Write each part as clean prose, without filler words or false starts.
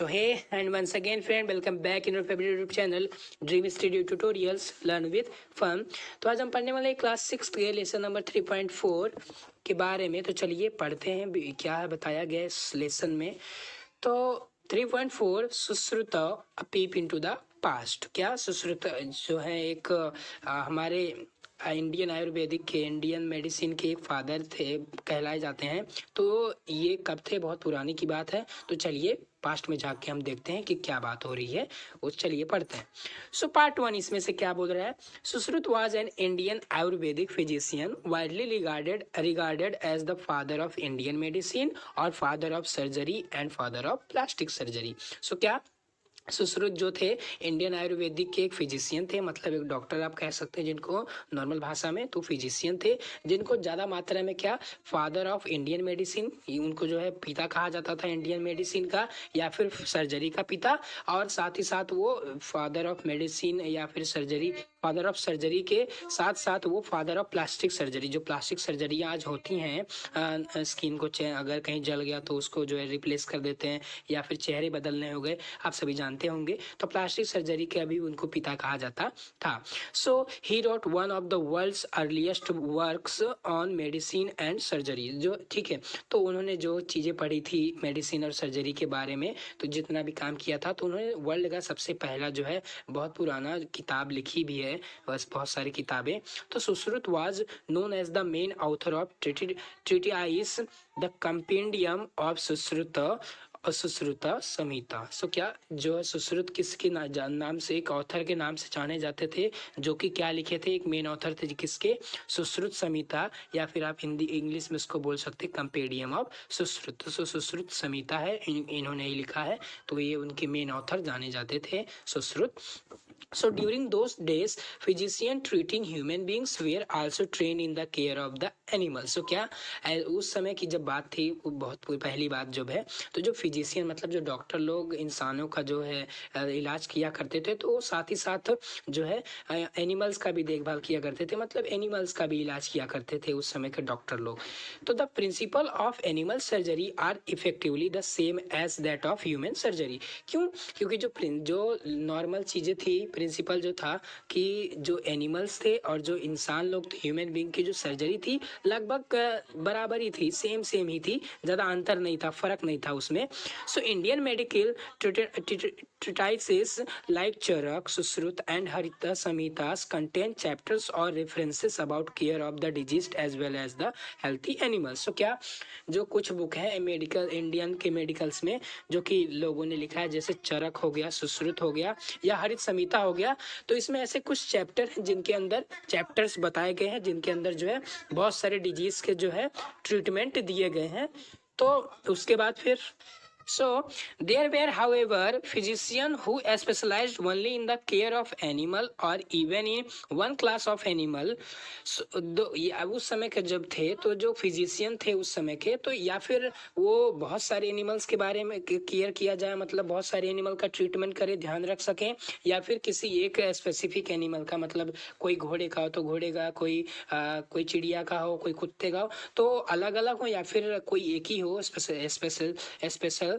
So hey, and once again friend, welcome back in your favorite YouTube channel Dream Studio Tutorials Learn with Fun। तो आज हम पढ़ने वाले class 6 के lesson number 3.4 के बारे में। तो चलिए पढ़ते हैं क्या है बताया गया इस लेसन में। तो 3.4 सुश्रुत अ पीप इनटू द पास्ट। क्या सुश्रुत जो है एक हमारे इंडियन आयुर्वेदिक के इंडियन मेडिसिन के एक फादर थे, कहलाए जाते हैं। तो ये कब थे, बहुत पुरानी की बात है। तो चलिए पास्ट में जाके हम देखते हैं कि क्या बात हो रही है। उस चलिए पढ़ते हैं। सो पार्ट 1 इसमें से क्या बोल रहा है। Sushruta was an Indian Ayurvedic physician widely regarded as the father of Indian medicine और father of surgery and father of plastic surgery. So क्या सुश्रुत जो थे इंडियन आयुर्वेदिक के एक फिजिशियन थे, मतलब एक डॉक्टर आप कह सकते हैं जिनको नॉर्मल भाषा में। तो फिजिशियन थे जिनको ज़्यादा मात्रा में क्या फादर ऑफ इंडियन मेडिसिन, उनको जो है पिता कहा जाता था इंडियन मेडिसिन का, या फिर सर्जरी का पिता। और साथ ही साथ वो फादर ऑफ मेडिसिन या फिर सर्जरी, फादर ऑफ सर्जरी के साथ साथ वो फादर ऑफ प्लास्टिक सर्जरी, जो प्लास्टिक सर्जरी आज होती हैं स्किन को अगर कहीं जल गया तो उसको जो है रिप्लेस कर देते हैं, या फिर चेहरे बदलने हो गए, आप सभी जानते होंगे। तो प्लास्टिक सर्जरी के अभी उनको पिता कहा जाता था। So he wrote one of the world's earliest works on medicine and surgery. जो ठीक है, तो उन्होंने जो चीज़ें पढ़ी थी मेडिसिन और सर्जरी के बारे में, तो जितना भी काम किया था, तो उन्होंने वर्ल्ड का सबसे पहला जो है बहुत पुराना किताब लिखी भी है, बस बहुत सारी किताबें। तो Sushruta was known as the main author of treatise the compendium of Sushruta Sushruta Samhita. So क्या जो है सुश्रुत किसके नाम से, एक ऑथर के नाम से जाने जाते थे, जो कि क्या लिखे थे, एक मेन ऑथर थे किसके, सुश्रुत संहिता, या फिर आप हिंदी इंग्लिश में इसको बोल सकते हैं कंपेडियम ऑफ सुश्रुत। सो सुश्रुत संहिता है, इन्होंने ही लिखा है, तो ये उनके मेन ऑथर जाने जाते थे, Sushruta. So during those days, physician treating human beings were also trained in the care of the animals. So क्या उस समय की जब बात थी, वो बहुत पहली बात जब है, तो जो फिजिशियन मतलब जो डॉक्टर लोग इंसानों का जो है इलाज किया करते थे, तो साथ ही साथ जो है एनिमल्स का भी देखभाल किया करते थे, मतलब एनिमल्स का भी इलाज किया करते थे उस समय के डॉक्टर लोग। तो the principle of animal surgery are effectively the same as that of human surgery. क्यों? क्योंकि जो नॉर्मल चीज़ें थी, प्रिंसिपल जो था कि जो एनिमल्स थे और जो इंसान लोग थे, ह्यूमन बीइंग की जो सर्जरी थी लगभग बराबर ही थी, सेम ही थी, ज़्यादा अंतर नहीं था, फर्क नहीं था उसमें। So Indian medical treatises like Charak, Susrut and Harita Samhitas contain chapters or references about care of the diseased as well as the healthy animals. So क्या जो कुछ बुक है मेडिकल इंडियन के मेडिकल्स में जो कि लोगों ने लिखा है, जैसे चरक हो गया, सुश्रुत हो गया, या हरित संहिता हो गया, तो इसमें ऐसे कुछ चैप्टर हैं जिनके अंदर चैप्टर्स बताए गए हैं, जिनके अंदर जो है बहुत सारे डिजीज के जो है ट्रीटमेंट दिए गए हैं। तो उसके बाद फिर So there were, however, physicians who specialized only in the care of animal or even in one class of animal. So, उस समय के जब थे, तो जो फिजिशियन थे उस समय के, तो या फिर वो बहुत सारे एनिमल्स के बारे में केयर किया जाए, मतलब बहुत सारे एनिमल का ट्रीटमेंट करे, ध्यान रख सकें, या फिर किसी एक स्पेसिफिक एनिमल का, मतलब कोई घोड़े का हो तो घोड़े का, कोई चिड़िया का हो, कोई कुत्ते का हो, तो अलग अलग हो, या फिर कोई एक ही हो स्पेशल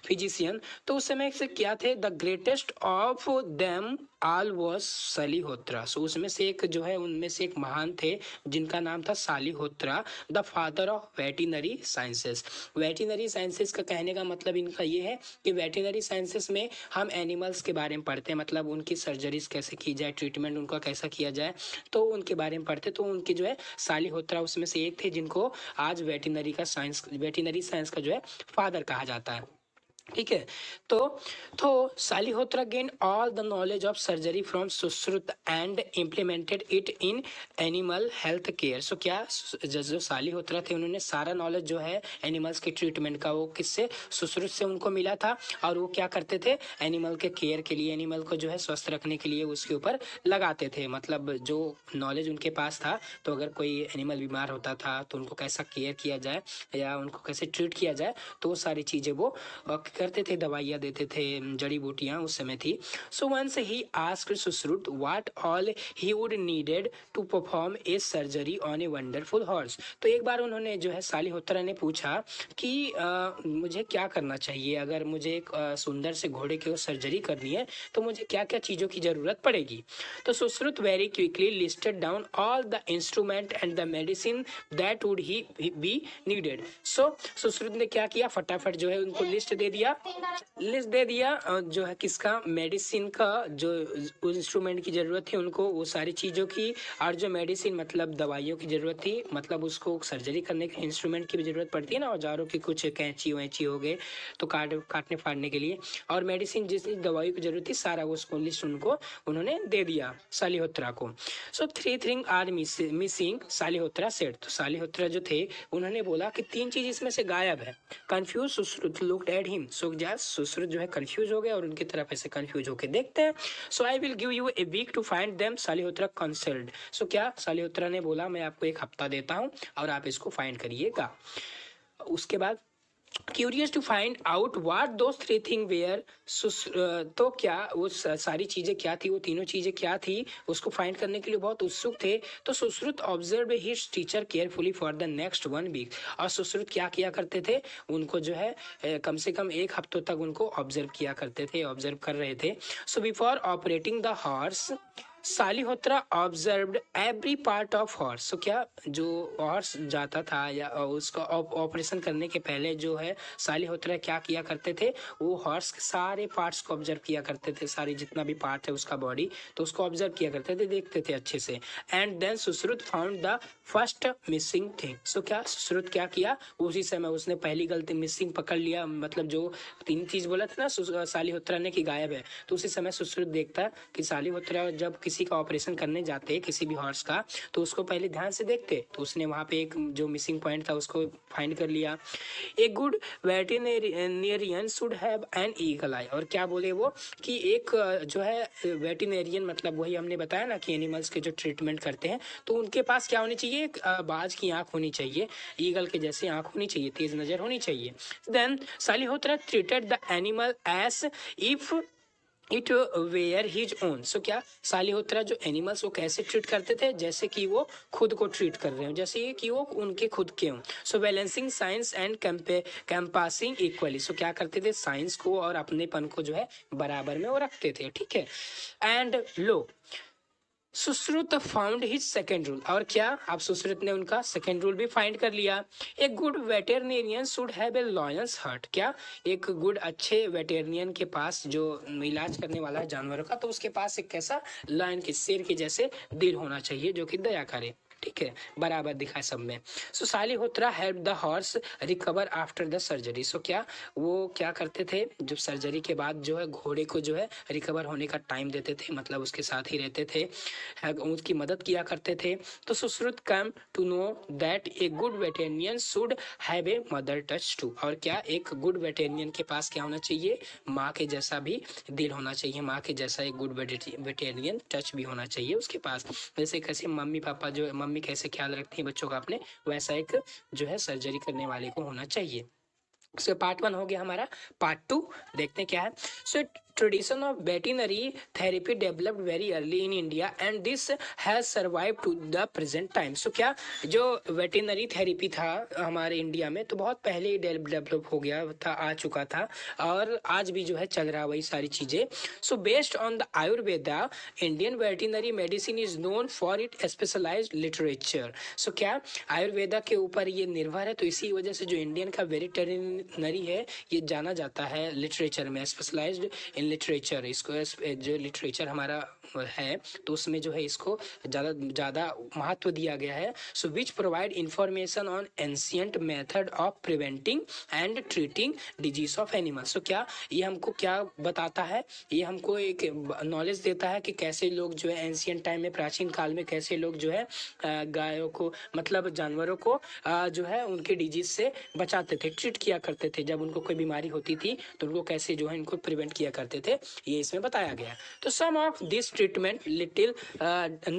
फिजिशियन। तो उस समय से क्या थे, the greatest of them all was Salihotra. So उसमें से एक जो है, उनमें से एक महान थे जिनका नाम था Salihotra, the father of veterinary sciences. Veterinary sciences का कहने का मतलब इनका ये है कि वेटिनरी साइंसेस में हम एनिमल्स के बारे में पढ़ते हैं, मतलब उनकी सर्जरीज कैसे की जाए, ट्रीटमेंट उनका कैसा किया जाए, तो उनके बारे में पढ़ते। तो उनके जो है सालिहोत्रा उसमें से एक थे, जिनको आज वेटिनरी साइंस का जो है फादर कहा जाता है। ठीक है, तो Salihotra gain all the knowledge of surgery from Sushruta and implemented it in animal health care. So क्या जो सालिहोत्रा थे, उन्होंने सारा नॉलेज जो है एनिमल्स के ट्रीटमेंट का, वो किससे, सुश्रुत से उनको मिला था, और वो क्या करते थे, एनिमल के केयर के लिए, एनिमल को जो है स्वस्थ रखने के लिए उसके ऊपर लगाते थे। मतलब जो नॉलेज उनके पास था, तो अगर कोई एनिमल बीमार होता था तो उनको कैसा केयर किया जाए या उनको कैसे ट्रीट किया जाए, तो वो सारी चीज़ें वो करते थे, दवाइयाँ देते थे, जड़ी बूटियाँ उस समय थी। So once he asked Sushruta what all he would needed to perform a surgery on a wonderful horse. तो एक बार उन्होंने जो है सालिहोत्रा ने पूछा कि मुझे क्या करना चाहिए, अगर मुझे एक सुंदर से घोड़े की सर्जरी करनी है तो मुझे क्या क्या चीज़ों की ज़रूरत पड़ेगी। तो Sushruta very quickly listed down all the instrument and the medicine that would he be needed. So Sushruta ने क्या किया, फटाफट जो है उनको लिस्ट दे दिया जो है किसका, मेडिसिन का, जो इंस्ट्रूमेंट की ज़रूरत थी उनको वो सारी चीज़ों की, और जो मेडिसिन मतलब दवाइयों की ज़रूरत थी, मतलब उसको सर्जरी करने के इंस्ट्रूमेंट की भी ज़रूरत पड़ती है ना, औजारों की, कुछ कैंची वैंची हो गए तो काटने फाड़ने के लिए, और मेडिसिन जिस दवाइयों की ज़रूरत थी सारा उसको लिस्ट उनको उन्होंने दे दिया सालिहोत्रा को। सो 3 थिंग आर मिसिंग सालिहोत्रा सेड। तो सालिहोत्रा जो थे उन्होंने बोला कि 3 चीज़ इसमें से गायब है। Confuse Sushruta looked at him. So Sushruta जो है कंफ्यूज हो गया और उनकी तरफ ऐसे कंफ्यूज होके देखते हैं। So I will give you a week to find them, Salihotra consoled. So क्या सालिहोत्रा ने बोला मैं आपको 1 हफ्ता देता हूँ और आप इसको फाइंड करिएगा। उसके बाद curious to find out what those 3 thing were, तो क्या वो सारी चीज़ें क्या थी, वो तीनों चीज़ें क्या थी, उसको फाइंड करने के लिए बहुत उत्सुक थे। तो Sushruta observe his teacher carefully for the next 1 week. और सुश्रुत क्या किया करते थे, उनको जो है कम से कम 1 हफ्तों तक उनको ऑब्जर्व किया करते थे, ऑब्जर्व कर रहे थे। So before operating the horse Salihotra observed every part of horse. So क्या जो हॉर्स जाता था या उसका ऑपरेशन करने के पहले जो है सालिहोत्रा क्या किया करते थे, वो हॉर्स के सारे पार्ट्स को ऑब्जर्व किया करते थे, सारी जितना भी पार्ट है उसका बॉडी, तो उसको ऑब्जर्व किया करते थे, देखते थे अच्छे से। And then Sushruta found the first missing thing. So क्या सुश्रुत क्या किया, उसी समय उसने पहली गलती मिसिंग पकड़ लिया, मतलब जो 3 चीज बोला था ना सालिहोत्रा ने कि गायब है, तो उसी समय सुश्रुत देखता कि सालिहोत्रा जब किसी का ऑपरेशन करने जाते किसी भी हॉर्स का तो उसको पहले ध्यान से देखते, तो उसने वहां पे एक जो मिसिंग पॉइंट था उसको फाइंड कर लिया। A good veterinarian should have an eagle eye. और क्या बोले वो कि एक जो है वेटरिनेरियन, मतलब वही हमने बताया ना कि एनिमल्स के जो ट्रीटमेंट करते हैं तो उनके पास क्या होनी चाहिए, एक बाज की आंख होनी चाहिए, ईगल के जैसे आंख होनी चाहिए, तेज नजर होनी चाहिए। Then Salihotra treated the animal as if it were his own. So क्या सालिहोत्रा जो एनिमल्स वो कैसे ट्रीट करते थे, जैसे कि वो खुद को ट्रीट कर रहे हो, जैसे कि वो उनके खुद के हों। सो बैलेंसिंग साइंस एंड कैंपासिंग इक्वली। सो क्या करते थे, साइंस को और अपनेपन को जो है बराबर में वो रखते थे, ठीक है। And lo Sushruta found his second rule. और क्या, अब सुश्रुत ने उनका सेकेंड रूल भी फाइंड कर लिया। एक good veterinarian should have a lion's heart. क्या, एक गुड अच्छे वेटेरिनियन के पास जो इलाज करने वाला है जानवरों का, तो उसके पास एक कैसा लायन के, शेर के जैसे दिल होना चाहिए जो कि दया करे, ठीक है, बराबर दिखाए सब में। So Salihotra help the horse recover after the surgery. So क्या वो क्या करते थे, जब सर्जरी के बाद जो है घोड़े को जो है रिकवर होने का टाइम देते थे, मतलब उसके साथ ही रहते थे, उसकी मदद किया करते थे। तो Sushruta come to know that a good veterinarian should have a mother touch too. और क्या, एक गुड वेटेरिनियन के पास क्या होना चाहिए, माँ के जैसा भी दिल होना चाहिए, माँ के जैसा एक गुड वेटेरिनियन टच भी होना चाहिए उसके पास। जैसे कैसे मम्मी पापा जो मम्मी कैसे ख्याल रखती है बच्चों का अपने, वैसा एक जो है सर्जरी करने वाले को होना चाहिए। सो पार्ट 1 हो गया हमारा। पार्ट 2 देखते हैं क्या है। So tradition of veterinary therapy developed very early in India and this has survive to the present time. So क्या, जो वेटरिनरी थेरेपी था हमारे इंडिया में तो बहुत पहले ही डेवलप हो गया था, आ चुका था, और आज भी जो है चल रहा है वही सारी चीजें। So based on the Ayurveda Indian veterinary medicine is known for it specialised literature. So क्या, आयुर्वेदा के ऊपर ये निर्भर है, तो इसी वजह से जो इंडियन का वेटरिनरी है ये जाना जाता है लिटरेचर में, स्पेशलाइज्ड इन लिटरेचर। इसको जो लिटरेचर हमारा है तो उसमें जो है इसको ज़्यादा महत्व दिया गया है। So which provide information on ancient method of preventing and treating disease of animals. So क्या, ये हमको क्या बताता है, ये हमको एक नॉलेज देता है कि कैसे लोग जो है एंशियंट टाइम में, प्राचीन काल में कैसे लोग जो है गायों को, मतलब जानवरों को जो है उनके डिजीज से बचाते थे, ट्रीट किया करते थे। जब उनको कोई बीमारी होती थी तो उनको कैसे जो है इनको प्रिवेंट किया करते थे, ये इसमें बताया गया। तो some of this treatment little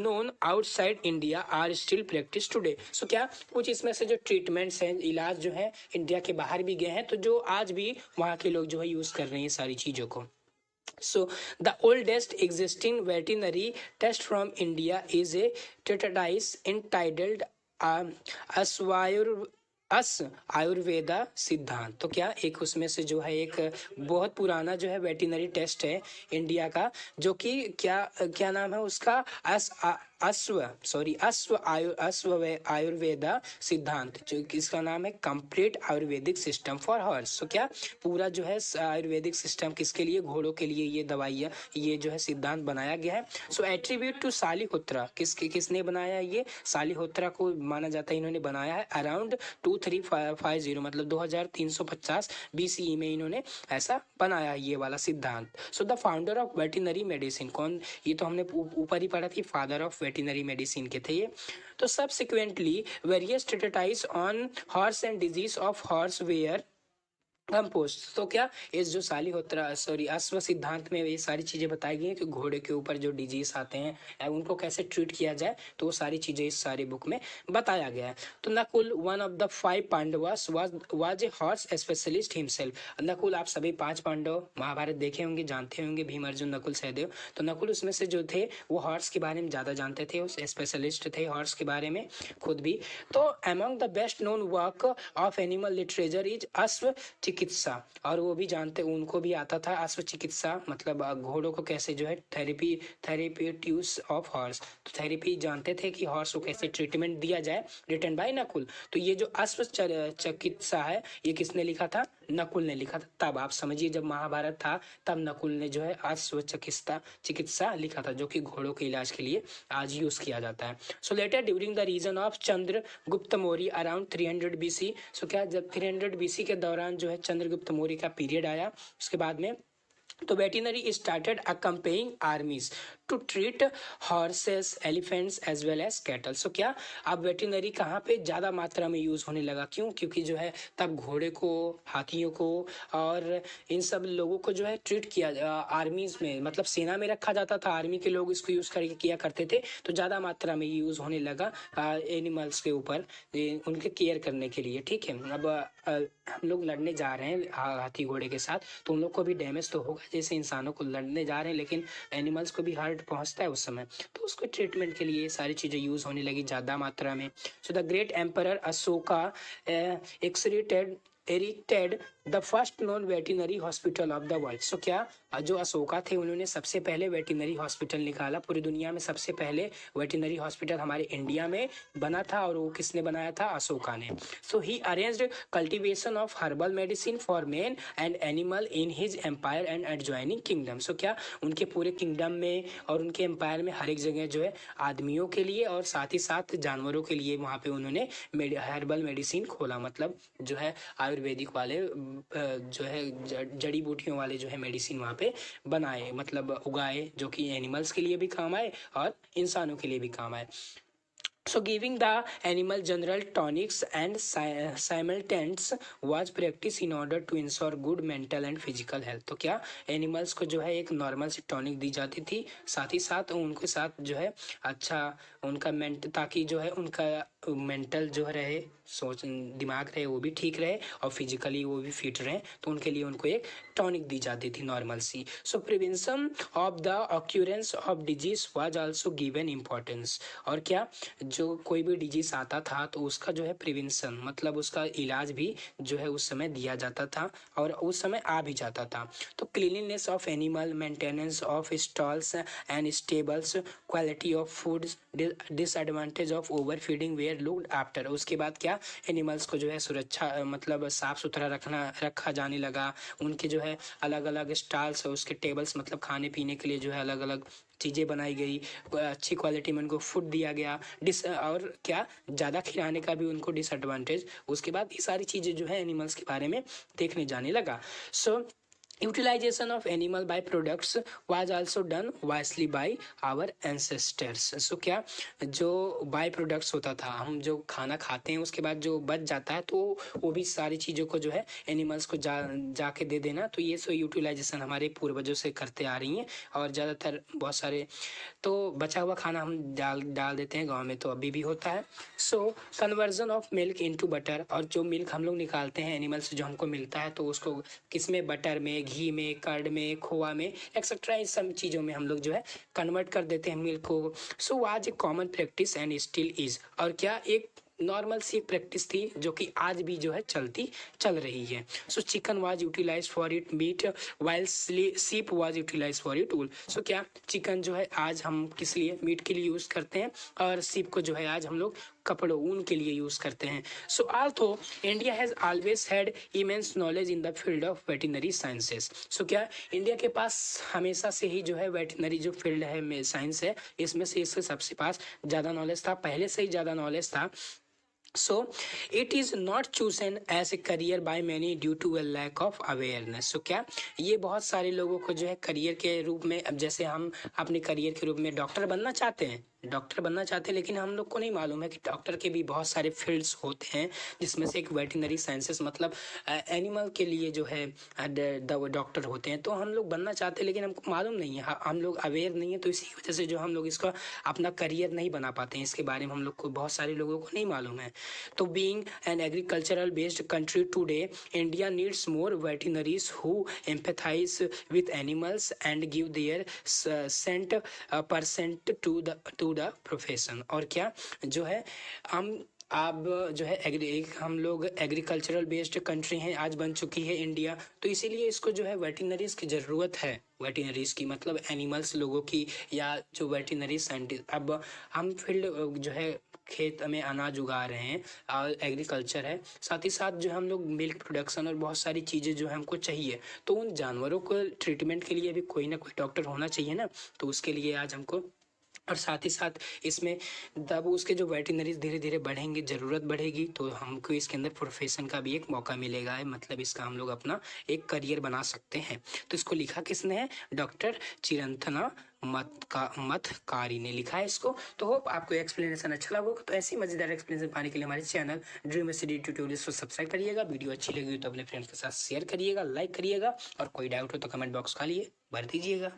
known outside India are still practiced today. So क्या कुछ इसमें से जो ट्रीटमेंट्स हैं, इलाज जो है इंडिया के बाहर भी गए हैं, तो जो आज भी वहाँ के लोग जो है यूज कर रहे हैं सारी चीजों को. So the oldest existing veterinary test from India is a treatise entitled Aswayur अस आयुर्वेदा सिद्धांत. तो क्या एक उसमें से जो है एक बहुत पुराना जो है वेटिनरी टेस्ट है इंडिया का, जो कि क्या नाम है उसका, अश्व आयुर्वेदा सिद्धांत, जो इसका नाम है complete Ayurvedic system for horse. तो क्या पूरा जो है आयुर्वेदिक सिस्टम किसके लिए, घोड़ों के लिए ये दवाइयाँ, ये जो है सिद्धांत बनाया गया है. सो एट्रीब्यूट टू सालिहोत्रा, किसने बनाया ये, सालिहोत्रा को माना जाता है इन्होंने बनाया है अराउंड 2350, मतलब 2350 BCE में इन्होंने ऐसा बनाया ये वाला सिद्धांत. So the founder of veterinary medicine कौन, ये तो हमने ऊपर ही पढ़ा थी, फादर ऑफ वेटिनरी मेडिसिन के थे ये. तो subsequently various treatise on horse and disease of horse were composed. तो क्या इस जो अश्व सिद्धांत में ये सारी चीजें बताई गई हैं कि घोड़े के ऊपर जो डिजीज आते हैं उनको कैसे ट्रीट किया जाए, तो वो सारी चीजें इस सारी बुक में बताया गया है. तो Nakul one of the 5 Pandavas was a horse specialist himself. Nakul, आप सभी 5 पांडव महाभारत देखे होंगे, जानते होंगे, भीम अर्जुन नकुल सहदेव. तो नकुल उसमें से जो थे वो हॉर्स के बारे में ज्यादा जानते थे, उस स्पेशलिस्ट थे हॉर्स के बारे में खुद भी. तो among the best known work of animal literature is अश्व चिकित्सा, और वो भी जानते, उनको भी आता था अश्व चिकित्सा, मतलब घोड़ों को कैसे जो है थेरेपीट्यूस ऑफ हॉर्स, तो थेरेपी जानते थे कि हॉर्स को कैसे ट्रीटमेंट दिया जाए, रिटन बाय नकुल. तो ये जो अश्व चिकित्सा है ये किसने लिखा था, नकुल ने लिखा था. तब आप समझिए जब महाभारत था तब नकुल ने जो है अश्व चिकित्सा लिखा था, जो कि घोड़ों के इलाज के लिए आज यूज किया जाता है. So later during the reign of Chandragupta Maurya around 300 BC. So क्या जब 300 BC के दौरान जो है चंद्रगुप्त मौर्य का पीरियड आया, उसके बाद में तो veterinary started accompanying armies to treat horses, elephants as well as cattle. So क्या अब वेटिनरी कहाँ पे ज़्यादा मात्रा में यूज़ होने लगा, क्यों, क्योंकि जो है तब घोड़े को, हाथियों को और इन सब लोगों को जो है ट्रीट किया आर्मीज में, मतलब सेना में रखा जाता था, आर्मी के लोग इसको यूज़ करके किया करते थे. तो ज़्यादा मात्रा में यूज़ होने लगा एनिमल्स के ऊपर, उनके केयर करने के लिए. ठीक है, अब हम लोग लड़ने जा रहे हैं हाथी घोड़े के साथ, तो उन लोग को भी डैमेज तो होगा, जैसे इंसानों को लड़ने जा रहे हैं, लेकिन एनिमल्स को भी हर्ट पहुंचता है उस समय, तो उसको ट्रीटमेंट के लिए सारी चीज़ें यूज़ होने लगी ज़्यादा मात्रा में. So the great emperor Ashoka erected the first non veterinary hospital of the world. So क्या जो अशोका थे उन्होंने सबसे पहले वेटिनरी हॉस्पिटल निकाला, पूरी दुनिया में सबसे पहले वेटिनरी हॉस्पिटल हमारे इंडिया में बना था, और वो किसने बनाया था, अशोका ने. सो ही arranged cultivation of herbal medicine for man and animal in his empire and adjoining kingdom. So क्या उनके पूरे किंगडम में और उनके एम्पायर में हर एक जगह जो है आदमियों के लिए और साथ ही साथ जानवरों के लिए वहाँ पे उन्होंने हर्बल मेडिसिन खोला, मतलब जो है आयुर्वेदिक वाले जो है जड़ी बूटियों वाले जो है मेडिसिन वहाँ पे बनाए, मतलब उगाए, जो कि एनिमल्स के लिए भी काम आए और इंसानों के लिए भी काम आए. So giving the animal general tonics and simultaneous was practiced in order to ensure good mental and physical health. तो क्या एनिमल्स को जो है एक नॉर्मल सी टॉनिक दी जाती थी, साथ ही साथ उनके साथ जो है अच्छा उनका ताकि जो है उनका मेंटल जो रहे, सोच दिमाग रहे वो भी ठीक रहे, और फिजिकली वो भी फिट रहे, तो उनके लिए उनको एक टॉनिक दी जाती थी नॉर्मल सी. So prevention of the occurrence of disease was also given importance. और क्या जो कोई भी डिजीज आता था तो उसका जो है प्रिवेंशन, मतलब उसका इलाज भी जो है उस समय दिया जाता था और उस समय आ भी जाता था. तो cleanliness of animal, maintenance of stalls and stables, quality of food, disadvantage of over feeding were looked after. उसके बाद क्या एनिमल्स को जो है सुरक्षा, मतलब साफ सुथरा रखा जाने लगा. उनके जो है अलग अलग स्टॉल्स, उसके टेबल्स, मतलब खाने पीने के लिए जो है अलग अलग चीज़ें बनाई गई, अच्छी क्वालिटी में उनको फूड दिया गया, और क्या ज़्यादा खिलाने का भी उनको डिसएडवांटेज. उसके बाद ये सारी चीज़ें जो है एनिमल्स के बारे में देखने जाने लगा. सो Utilization of animal by products was also done wisely by our ancestors. So क्या जो बाय प्रोडक्ट्स होता था, हम जो खाना खाते हैं उसके बाद जो बच जाता है तो वो भी सारी चीज़ों को जो है एनिमल्स को जाके दे देना, तो ये सो यूटिलाइजेशन हमारे पूर्वजों से करते आ रही हैं। और ज़्यादातर बहुत सारे तो बचा हुआ खाना हम डाल देते हैं, गाँव में तो अभी भी होता है। So conversion of milk into butter, और जो मिल्क हम लोग निकालते हैं एनिमल से जो हमको मिलता है तो उसको किस में, बटर में, घी में, कर्ड में, खोआ में, एक्सेट्रा इस सब चीज़ों में हम लोग जो है कन्वर्ट कर देते हैं मिल्क को। सो आज a common practice and still is, और क्या एक नॉर्मल सी एक प्रैक्टिस थी जो कि आज भी जो है चल रही है। So chicken was utilise for it meat while sheep was utilise for it wool. So क्या चिकन जो है आज हम किस लिए, मीट के लिए यूज़ करते हैं, और सीप को जो है आज हम लोग कपड़ों, ऊन के लिए यूज़ करते हैं। So also India has always had immense knowledge in the field of veterinary sciences. So क्या इंडिया के पास हमेशा से ही जो है वेटनरी जो फील्ड है, साइंस है, इसमें से इसके सबसे पास ज़्यादा नॉलेज था, पहले से ही ज़्यादा नॉलेज था। So it is not chosen as a career by many due to a lack of awareness. So क्या ये बहुत सारे लोगों को जो है करियर के रूप में, अब जैसे हम अपने करियर के रूप में डॉक्टर बनना चाहते हैं, लेकिन हम लोग को नहीं मालूम है कि डॉक्टर के भी बहुत सारे फील्ड्स होते हैं, जिसमें से एक वेटनरी साइंसेस मतलब एनिमल के लिए जो है डॉक्टर होते हैं। तो हम लोग बनना चाहते हैं लेकिन हमको मालूम नहीं है, हम लोग अवेयर नहीं है, तो इसी वजह से जो हम लोग इसका अपना करियर नहीं बना पाते हैं, इसके बारे में हम लोग को, बहुत सारे लोगों को नहीं मालूम है। तो being an agricultural based country today, India needs more veterinaries who empathise with animals and give their cent percent to the profession. और क्या जो है हम अब जो है हम लोग एग्रीकल्चरल बेस्ड कंट्री हैं, आज बन चुकी है इंडिया, तो इसीलिए इसको जो है वेटनरीज की ज़रूरत है। वेटनरीज की मतलब एनिमल्स लोगों की, या जो वेटनरी साइंटिस्ट, अब हम फील्ड जो है खेत में अनाज उगा रहे हैं और एग्रीकल्चर है, साथ ही साथ जो हम लोग मिल्क प्रोडक्शन और बहुत सारी चीज़ें जो है हमको चाहिए, तो उन जानवरों को ट्रीटमेंट के लिए भी कोई ना कोई डॉक्टर होना चाहिए ना, तो उसके लिए आज हमको, और साथ ही साथ इसमें तब उसके जो वेटनरीज धीरे धीरे बढ़ेंगे, ज़रूरत बढ़ेगी, तो हमको इसके अंदर प्रोफेशन का भी एक मौका मिलेगा है, मतलब इसका हम लोग अपना एक करियर बना सकते हैं। तो इसको लिखा किसने है, डॉक्टर चिरंथना मथकारी ने लिखा है इसको। तो होप आपको एक्सप्लेनेशन अच्छा लगा होगा। तो ऐसी मजेदार एक्सप्लेनेशन पाने के लिए हमारे चैनल ड्रीम स्टडी ट्यूटोरियल्स को सब्सक्राइब करिएगा, वीडियो अच्छी लगी तो अपने फ्रेंड्स के साथ शेयर करिएगा, लाइक करिएगा, और कोई डाउट हो तो कमेंट बॉक्स खाली भर दीजिएगा।